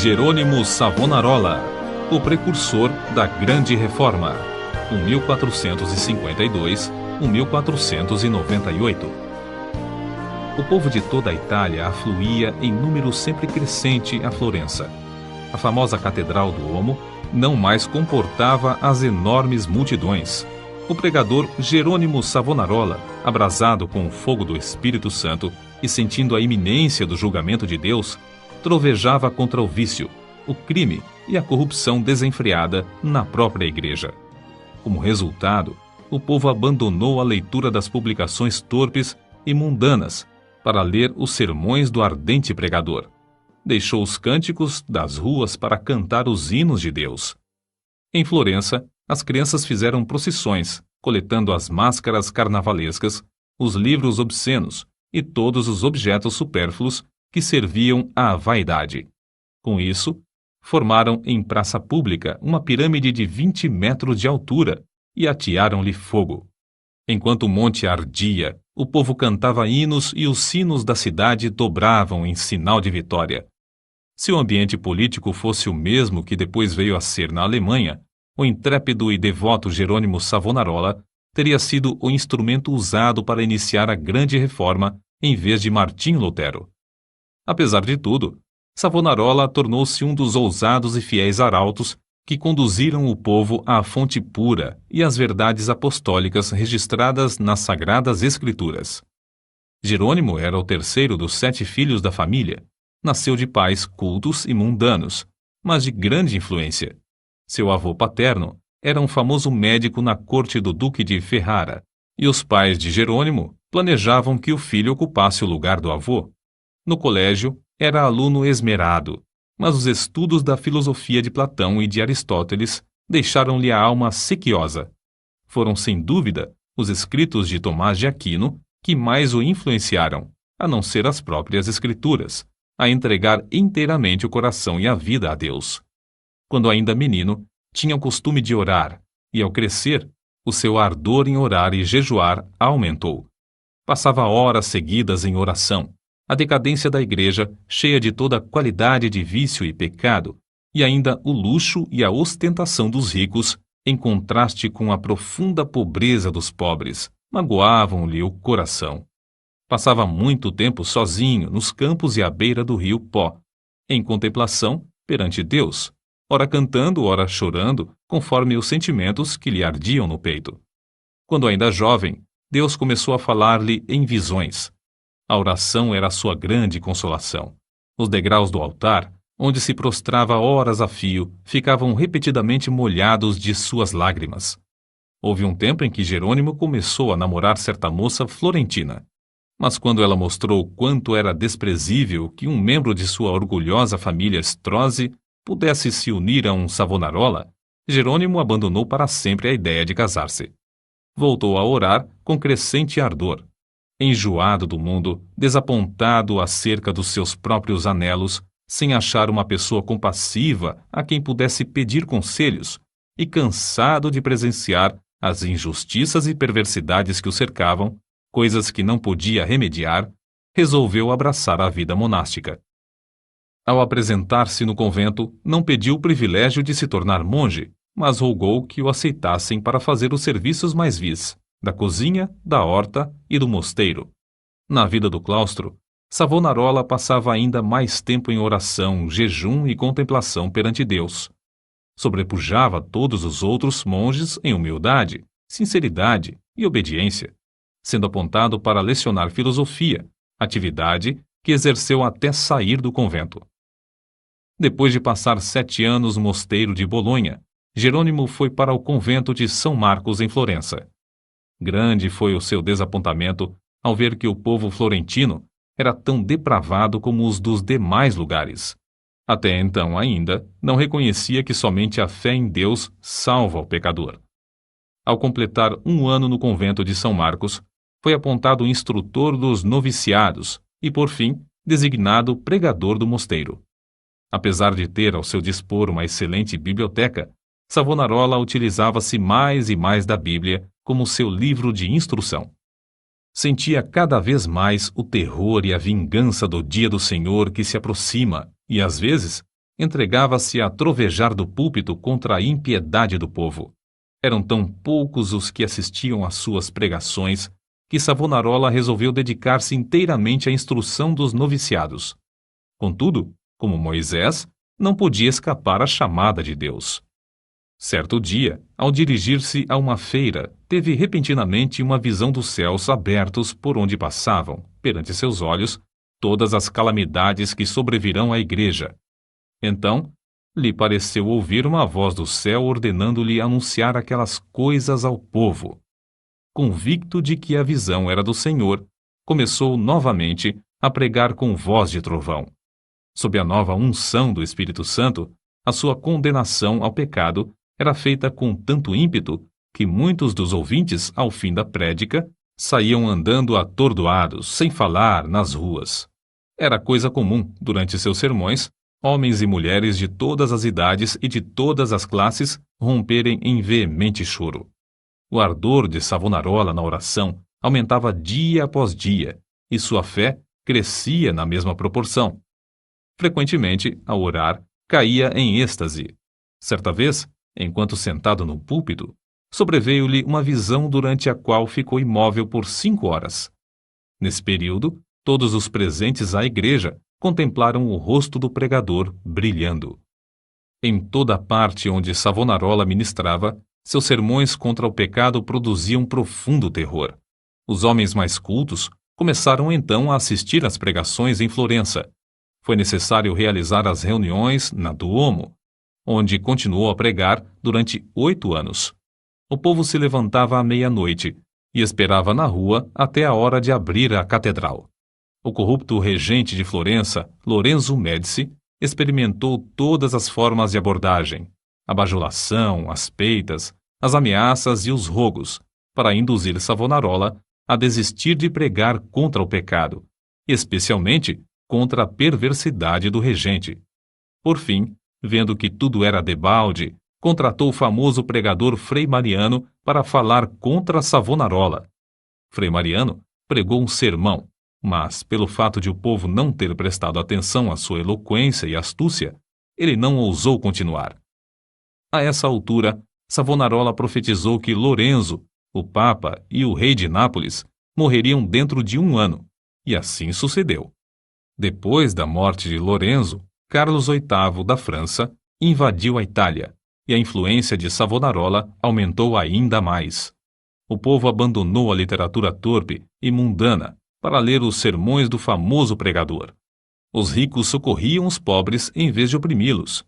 Jerônimo Savonarola, o precursor da Grande Reforma, 1452-1498. O povo de toda a Itália afluía em número sempre crescente a Florença. A famosa Catedral do Duomo não mais comportava as enormes multidões. O pregador Jerônimo Savonarola, abrasado com o fogo do Espírito Santo e sentindo a iminência do julgamento de Deus, trovejava contra o vício, o crime e a corrupção desenfreada na própria igreja. Como resultado, o povo abandonou a leitura das publicações torpes e mundanas para ler os sermões do ardente pregador. Deixou os cânticos das ruas para cantar os hinos de Deus. Em Florença, as crianças fizeram procissões, coletando as máscaras carnavalescas, os livros obscenos e todos os objetos supérfluos que serviam à vaidade. Com isso, formaram em praça pública uma pirâmide de 20 metros de altura e atearam-lhe fogo. Enquanto o monte ardia, o povo cantava hinos e os sinos da cidade dobravam em sinal de vitória. Se o ambiente político fosse o mesmo que depois veio a ser na Alemanha, o intrépido e devoto Jerônimo Savonarola teria sido o instrumento usado para iniciar a Grande Reforma em vez de Martim Lutero. Apesar de tudo, Savonarola tornou-se um dos ousados e fiéis arautos que conduziram o povo à fonte pura e às verdades apostólicas registradas nas Sagradas Escrituras. Jerônimo era o terceiro dos 7 filhos da família. Nasceu de pais cultos e mundanos, mas de grande influência. Seu avô paterno era um famoso médico na corte do Duque de Ferrara, e os pais de Jerônimo planejavam que o filho ocupasse o lugar do avô. No colégio, era aluno esmerado, mas os estudos da filosofia de Platão e de Aristóteles deixaram-lhe a alma sequiosa. Foram, sem dúvida, os escritos de Tomás de Aquino que mais o influenciaram, a não ser as próprias escrituras, a entregar inteiramente o coração e a vida a Deus. Quando ainda menino, tinha o costume de orar, e ao crescer, o seu ardor em orar e jejuar aumentou. Passava horas seguidas em oração. A decadência da igreja, cheia de toda a qualidade de vício e pecado, e ainda o luxo e a ostentação dos ricos, em contraste com a profunda pobreza dos pobres, magoavam-lhe o coração. Passava muito tempo sozinho nos campos e à beira do rio Pó, em contemplação perante Deus, ora cantando, ora chorando, conforme os sentimentos que lhe ardiam no peito. Quando ainda jovem, Deus começou a falar-lhe em visões. A oração era a sua grande consolação. Os degraus do altar, onde se prostrava horas a fio, ficavam repetidamente molhados de suas lágrimas. Houve um tempo em que Jerônimo começou a namorar certa moça florentina. Mas quando ela mostrou quanto era desprezível que um membro de sua orgulhosa família Strozzi pudesse se unir a um Savonarola, Jerônimo abandonou para sempre a ideia de casar-se. Voltou a orar com crescente ardor. Enjoado do mundo, desapontado acerca dos seus próprios anelos, sem achar uma pessoa compassiva a quem pudesse pedir conselhos, e cansado de presenciar as injustiças e perversidades que o cercavam, coisas que não podia remediar, resolveu abraçar a vida monástica. Ao apresentar-se no convento, não pediu o privilégio de se tornar monge, mas rogou que o aceitassem para fazer os serviços mais vis, da cozinha, da horta e do mosteiro. Na vida do claustro, Savonarola passava ainda mais tempo em oração, jejum e contemplação perante Deus. Sobrepujava todos os outros monges em humildade, sinceridade e obediência, sendo apontado para lecionar filosofia, atividade que exerceu até sair do convento. Depois de passar 7 anos no mosteiro de Bolonha, Jerônimo foi para o convento de São Marcos em Florença. Grande foi o seu desapontamento ao ver que o povo florentino era tão depravado como os dos demais lugares. Até então ainda não reconhecia que somente a fé em Deus salva o pecador. Ao completar 1 ano no convento de São Marcos, foi apontado instrutor dos noviciados e, por fim, designado pregador do mosteiro. Apesar de ter ao seu dispor uma excelente biblioteca, Savonarola utilizava-se mais e mais da Bíblia como seu livro de instrução. Sentia cada vez mais o terror e a vingança do dia do Senhor que se aproxima e, às vezes, entregava-se a trovejar do púlpito contra a impiedade do povo. Eram tão poucos os que assistiam às suas pregações que Savonarola resolveu dedicar-se inteiramente à instrução dos noviciados. Contudo, como Moisés, não podia escapar à chamada de Deus. Certo dia, ao dirigir-se a uma feira, teve repentinamente uma visão dos céus abertos por onde passavam, perante seus olhos, todas as calamidades que sobrevirão à igreja. Então, lhe pareceu ouvir uma voz do céu ordenando-lhe anunciar aquelas coisas ao povo. Convicto de que a visão era do Senhor, começou novamente a pregar com voz de trovão. Sob a nova unção do Espírito Santo, a sua condenação ao pecado era feita com tanto ímpeto que muitos dos ouvintes, ao fim da prédica, saíam andando atordoados, sem falar, nas ruas. Era coisa comum, durante seus sermões, homens e mulheres de todas as idades e de todas as classes romperem em veemente choro. O ardor de Savonarola na oração aumentava dia após dia, e sua fé crescia na mesma proporção. Frequentemente, ao orar, caía em êxtase. Certa vez, enquanto sentado no púlpito, sobreveio-lhe uma visão durante a qual ficou imóvel por 5 horas. Nesse período, todos os presentes à igreja contemplaram o rosto do pregador brilhando. Em toda a parte onde Savonarola ministrava, seus sermões contra o pecado produziam profundo terror. Os homens mais cultos começaram então a assistir às pregações em Florença. Foi necessário realizar as reuniões na Duomo, onde continuou a pregar durante 8 anos. O povo se levantava à meia-noite e esperava na rua até a hora de abrir a catedral. O corrupto regente de Florença, Lorenzo Médici, experimentou todas as formas de abordagem, a bajulação, as peitas, as ameaças e os rogos, para induzir Savonarola a desistir de pregar contra o pecado, especialmente contra a perversidade do regente. Por fim, vendo que tudo era debalde, contratou o famoso pregador Frei Mariano para falar contra Savonarola. Frei Mariano pregou um sermão, mas, pelo fato de o povo não ter prestado atenção à sua eloquência e astúcia, ele não ousou continuar. A essa altura, Savonarola profetizou que Lorenzo, o Papa e o rei de Nápoles morreriam dentro de 1 ano, e assim sucedeu. Depois da morte de Lorenzo, Carlos VIII da França invadiu a Itália, e a influência de Savonarola aumentou ainda mais. O povo abandonou a literatura torpe e mundana para ler os sermões do famoso pregador. Os ricos socorriam os pobres em vez de oprimi-los.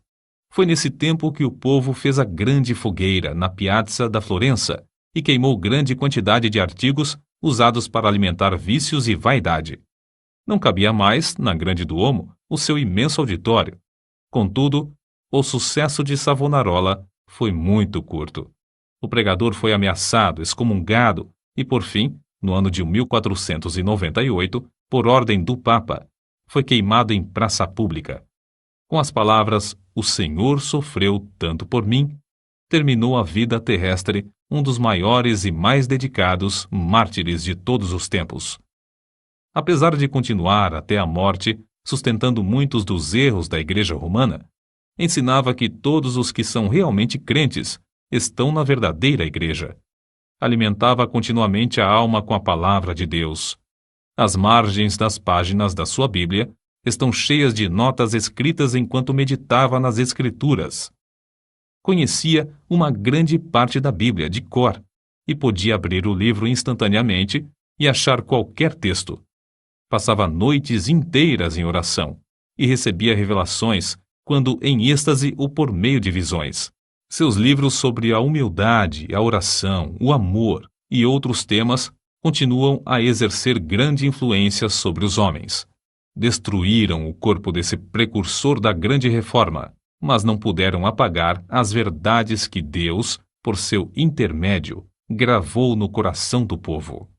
Foi nesse tempo que o povo fez a grande fogueira na Piazza da Florença e queimou grande quantidade de artigos usados para alimentar vícios e vaidade. Não cabia mais, na Grande Duomo, o seu imenso auditório. Contudo, o sucesso de Savonarola foi muito curto. O pregador foi ameaçado, excomungado e, por fim, no ano de 1498, por ordem do Papa, foi queimado em praça pública. Com as palavras "O Senhor sofreu tanto por mim", terminou a vida terrestre um dos maiores e mais dedicados mártires de todos os tempos. Apesar de continuar até a morte, sustentando muitos dos erros da Igreja Romana, ensinava que todos os que são realmente crentes estão na verdadeira Igreja. Alimentava continuamente a alma com a palavra de Deus. As margens das páginas da sua Bíblia estão cheias de notas escritas enquanto meditava nas Escrituras. Conhecia uma grande parte da Bíblia de cor e podia abrir o livro instantaneamente e achar qualquer texto. Passava noites inteiras em oração e recebia revelações, quando em êxtase ou por meio de visões. Seus livros sobre a humildade, a oração, o amor e outros temas continuam a exercer grande influência sobre os homens. Destruíram o corpo desse precursor da grande reforma, mas não puderam apagar as verdades que Deus, por seu intermédio, gravou no coração do povo.